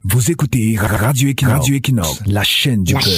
Vous écoutez Radio Equinox, la chaîne du peuple.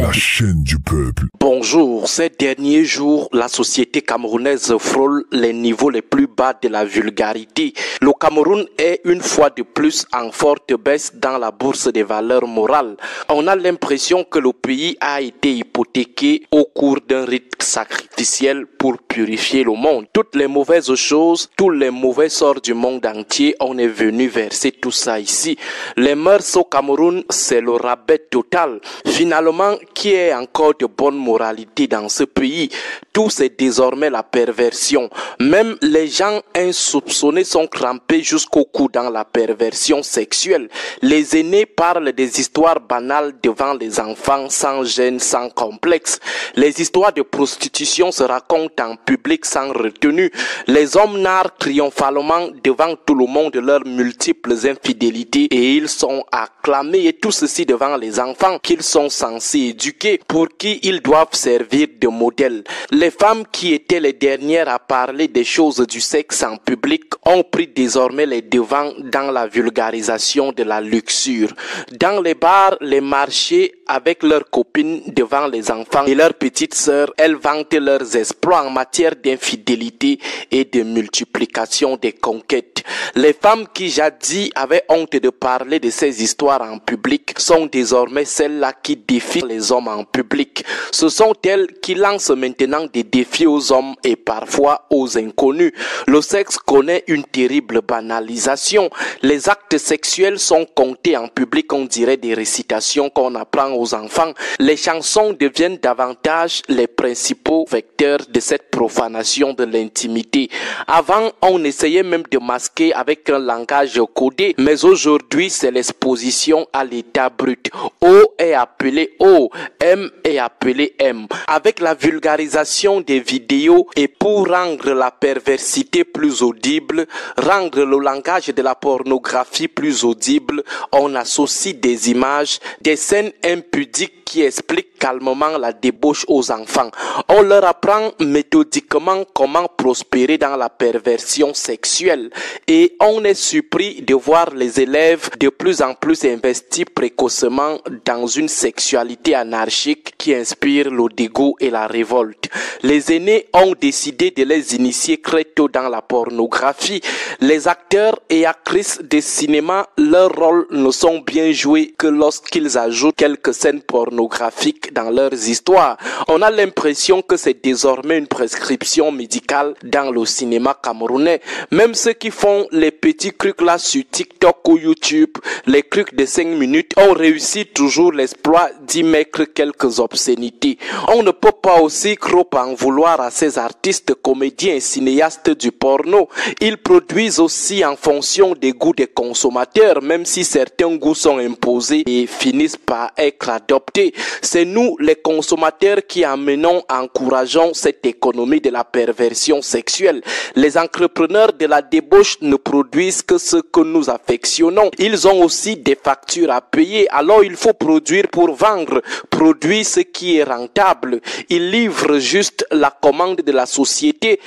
La chaîne du peuple. Bonjour, ces derniers jours, la société camerounaise frôle les niveaux les plus bas de la vulgarité. Le Cameroun est une fois de plus en forte baisse dans la bourse des valeurs morales. On a l'impression que le pays a été hypothéqué au cours d'un rite sacrificiel pour purifier le monde. Toutes les mauvaises choses, tous les mauvais sorts du monde entier, on est venu verser tout ça ici. Les mœurs au Cameroun, c'est le rabais total. Finalement, qui est encore de bonne moralité dans ce pays? Tout c'est désormais la perversion. Même les gens insoupçonnés sont crampés jusqu'au cou dans la perversion sexuelle. Les aînés parlent des histoires banales devant les enfants sans gêne, sans complexe. Les histoires de prostitution se racontent en public sans retenue. Les hommes narrent triomphalement devant tout le monde leurs multiples infidélités et ils sont acclamés, et tout ceci devant les enfants qu'ils sont censés éduquer, pour qui ils doivent servir de modèle. Les femmes qui étaient les dernières à parler des choses du sexe en public ont pris désormais les devants dans la vulgarisation de la luxure. Dans les bars, les marchés, avec leurs copines devant les enfants et leurs petites sœurs, elles vantent leurs exploits en matière d'infidélité et de multiplication des conquêtes. Les femmes qui jadis avaient honte de parler de ces histoires en public sont désormais celles-là qui défient les hommes en public. Ce sont elles qui lancent maintenant des défis aux hommes et parfois aux inconnus. Le sexe connaît une terrible banalisation. Les actes sexuels sont comptés en public, on dirait des récitations qu'on apprend aux enfants. Les chansons deviennent davantage les principaux vecteurs de cette profanation de l'intimité. Avant, on essayait même de masquer avec un langage codé, mais aujourd'hui, c'est l'exposition à l'état brut. O est appelé O, M est appelé M. Avec la vulgarisation des vidéos et pour rendre la perversité plus audible, rendre le langage de la pornographie plus audible, on associe des images, des scènes impudiques qui expliquent calmement la débauche aux enfants. On leur apprend méthodiquement comment prospérer dans la perversion sexuelle et on est surpris de voir les élèves de plus en plus investis précocement dans une sexualité anarchique qui inspire le dégoût et la révolte. Les aînés ont décidé de les initier très tôt dans la pornographie. Les acteurs et actrices de cinéma, leurs rôles ne sont bien joués que lorsqu'ils ajoutent quelques scènes pornographiques dans leurs histoires. On a l'impression que c'est désormais une prescription médicale dans le cinéma camerounais. Même ceux qui font les petits trucs là sur TikTok ou YouTube, les trucs de 5 minutes, ont réussi toujours l'exploit d'y mettre quelques obscénités. On ne peut pas aussi trop en vouloir à ces artistes, comédiens et cinéastes du porno. Ils produisent aussi en fonction des goûts des consommateurs, même si certains goûts sont imposés et finissent par être adoptés. C'est nous, les consommateurs, qui encourageons cette économie de la perversion sexuelle. Les entrepreneurs de la débauche ne produisent que ce que nous affectionnons. Ils ont aussi des factures à payer, alors il faut produire pour vendre. Produire ce qui est rentable. Ils livrent juste la commande de la société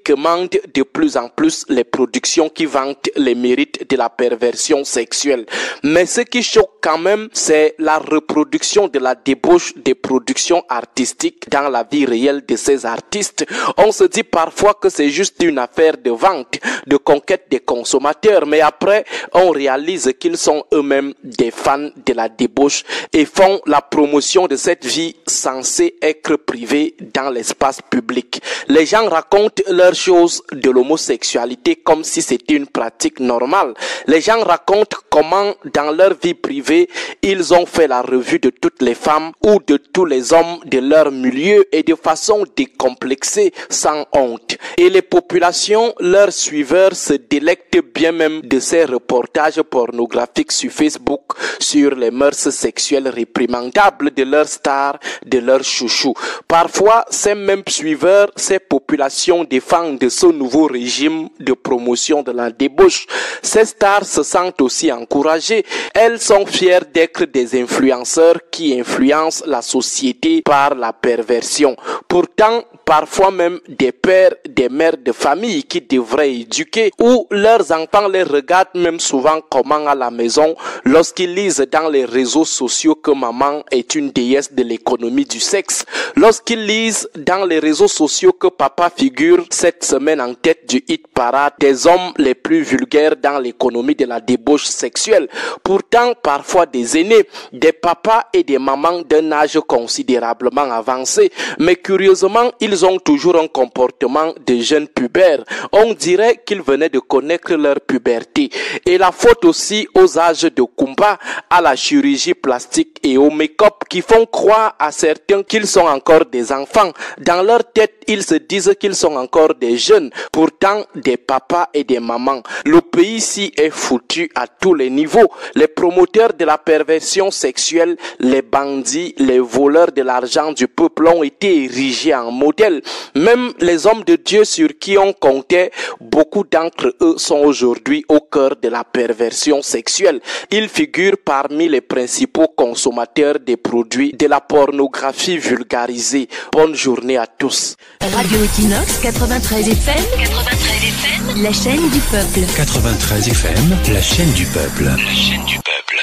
commande de plus en plus les productions qui vantent les mérites de la perversion sexuelle. Mais ce qui choque quand même, c'est la reproduction de la débauche des productions artistiques dans la vie réelle de ces artistes. On se dit parfois que c'est juste une affaire de vente, de conquête des consommateurs, mais après, on réalise qu'ils sont eux-mêmes des fans de la débauche et font la promotion de cette vie censée être privée dans l'espace public. Les gens racontent leurs choses de l'homosexualité comme si c'était une pratique normale. Les gens racontent comment, dans leur vie privée, ils ont fait la revue de toutes les femmes ou de tous les hommes de leur milieu et de façon décomplexée, sans honte. Et les populations, leurs suiveurs, se délectent bien même de ces reportages pornographiques sur Facebook sur les mœurs sexuelles réprimandables de leurs stars, de leurs chouchous. Parfois, ces mêmes suiveurs, ces populations défendent ce nouveau régime de promotion de la débauche. Ces stars se sentent aussi encouragées. Elles sont fières d'être des influenceurs qui influencent la société par la perversion. Pourtant, parfois même des pères, des mères de famille qui devraient éduquer ou leurs enfants les regardent même souvent comment à la maison lorsqu'ils lisent dans les réseaux sociaux que maman est une déesse de l'économie du sexe, lorsqu'ils lisent dans les réseaux sociaux que papa figure cette semaine en tête du hit parade des hommes les plus vulgaires dans l'économie de la débauche sexuelle. Pourtant, parfois des aînés, des papas et des mamans d'un âge considérablement avancé, mais curieusement, ils ont toujours un comportement de jeunes pubères. On dirait qu'ils venaient de connaître leur puberté. Et la faute aussi aux âges de Kumba, à la chirurgie plastique et au make-up qui font croire à certains qu'ils sont encore des enfants. Dans leur tête, ils se disent qu'ils sont encore des jeunes, pourtant des papas et des mamans. Le pays ici est foutu à tous les niveaux. Les promoteurs de la perversion sexuelle, les bandits, les voleurs de l'argent du peuple ont été érigés en modèle. Même les hommes de Dieu sur qui on comptait, beaucoup d'entre eux sont aujourd'hui au cœur de la perversion sexuelle. Ils figurent parmi les principaux consommateurs des produits de la pornographie vulgarisée. Bonne journée à tous. Radio Equinox 93 FM, la chaîne du peuple. 93 FM, la chaîne du peuple. La chaîne du peuple.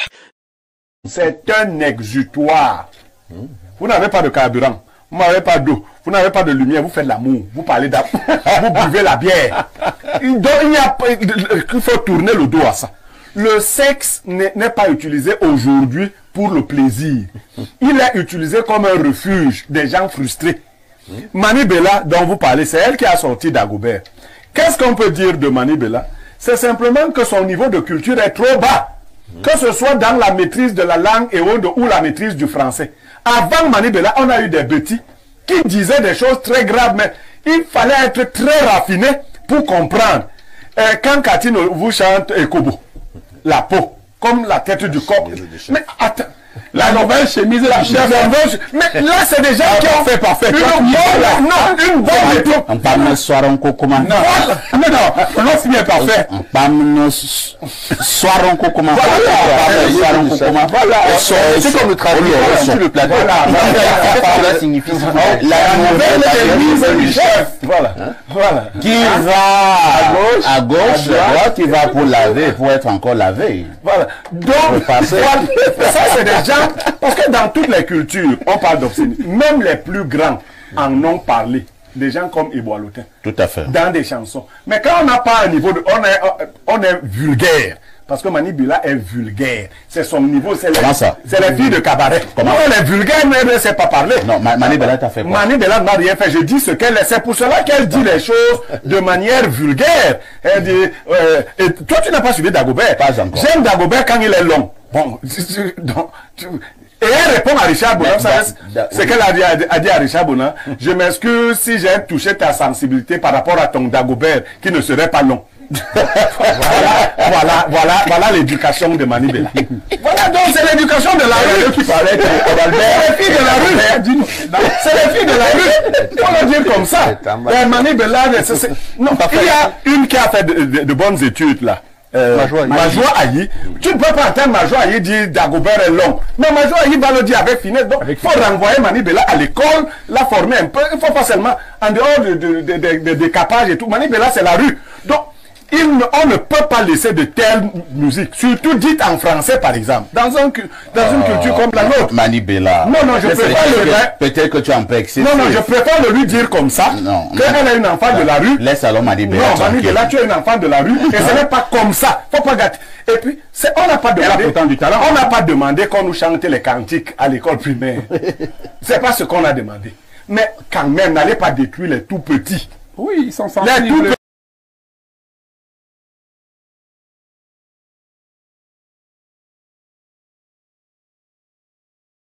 C'est un exutoire. Vous n'avez pas de carburant, vous n'avez pas d'eau, vous n'avez pas de lumière, vous faites l'amour, vous parlez d'amour, vous buvez la bière. Il faut tourner le dos à ça. Le sexe n'est pas utilisé aujourd'hui pour le plaisir. Il est utilisé comme un refuge des gens frustrés. Mani Bella, dont vous parlez, c'est elle qui a sorti Dagobert. Qu'est-ce qu'on peut dire de Mani Bella? C'est simplement que son niveau de culture est trop bas. Que ce soit dans la maîtrise de la langue et ou la maîtrise du français. Avant Mani Bella, on a eu des petits qui disaient des choses très graves, mais il fallait être très raffiné pour comprendre. Quand Catine vous chante Ekobo, la peau, comme la tête du corps. Mais attends. La nouvelle chemise, la chemise. Mais là, c'est des gens qui ont fait parfait. Une bonne époque. On parle de soiron kokoma. Non, non, c'est bien parfait. On parle de soiron kokoma. Voilà. C'est comme le travail sur le plateau. Cela signifie la nouvelle chemise du chef. Voilà. Qui va à gauche, droite, qui va pour laver, pour être encore lavé. Voilà. Donc, ça, c'est des gens, parce que dans toutes les cultures, on parle d'obscénité. Même les plus grands en ont parlé. Des gens comme Iboalotin. Tout à fait. Dans des chansons. Mais quand on n'a pas un niveau de... On est vulgaire. Parce que Mani Bella est vulgaire. C'est son niveau. Comment ça? C'est les filles de cabaret. Comment? Elle est vulgaire, mais elle ne sait pas parler. Non, Mani Bella t'a fait quoi? Mani Bella n'a rien fait. Je dis ce qu'elle est. C'est pour cela qu'elle dit les choses de manière vulgaire. Elle dit... et toi, tu n'as pas suivi Dagobert. Pas encore. J'aime Dagobert quand il est long. Bon, et elle répond à Richard Bonan, c'est qu'elle a dit à Richard Bonan, je m'excuse si j'ai touché ta sensibilité par rapport à ton Dagobert qui ne serait pas long. Voilà l'éducation de Mani Bella. Voilà, donc c'est l'éducation de la rue qui parlait. C'est les filles de la rue. C'est les filles de la rue. On va dire comme ça. Mani Bella, non, il y a une qui a fait de bonnes études là. Majwa Ayi. Tu ne peux pas entendre Majwa Ayi dire Dagobert est long. Mais Majwa Ayi va le dire avec finesse. Donc, il faut renvoyer Mani Bella à l'école, la former un peu. Il ne faut pas seulement en dehors de décapage et tout. Mani Bella, c'est la rue. Donc, on ne peut pas laisser de telles musiques, surtout dites en français par exemple, dans une culture comme la nôtre. Mani Bella. Non, je préfère peut-être que tu en peux exciter. Non, je préfère le lui dire comme ça, qu'elle est une enfant de la rue. Laisse alors Mani Bella. Non, Mani Bella, tu es une enfant de la rue, et ce n'est pas comme ça. Faut pas gâter. Et puis, on n'a pas demandé. On n'a pas demandé qu'on nous chante les cantiques à l'école primaire. C'est pas ce qu'on a demandé. Mais quand même, n'allez pas détruire les tout petits. Oui, ils sont sensibles.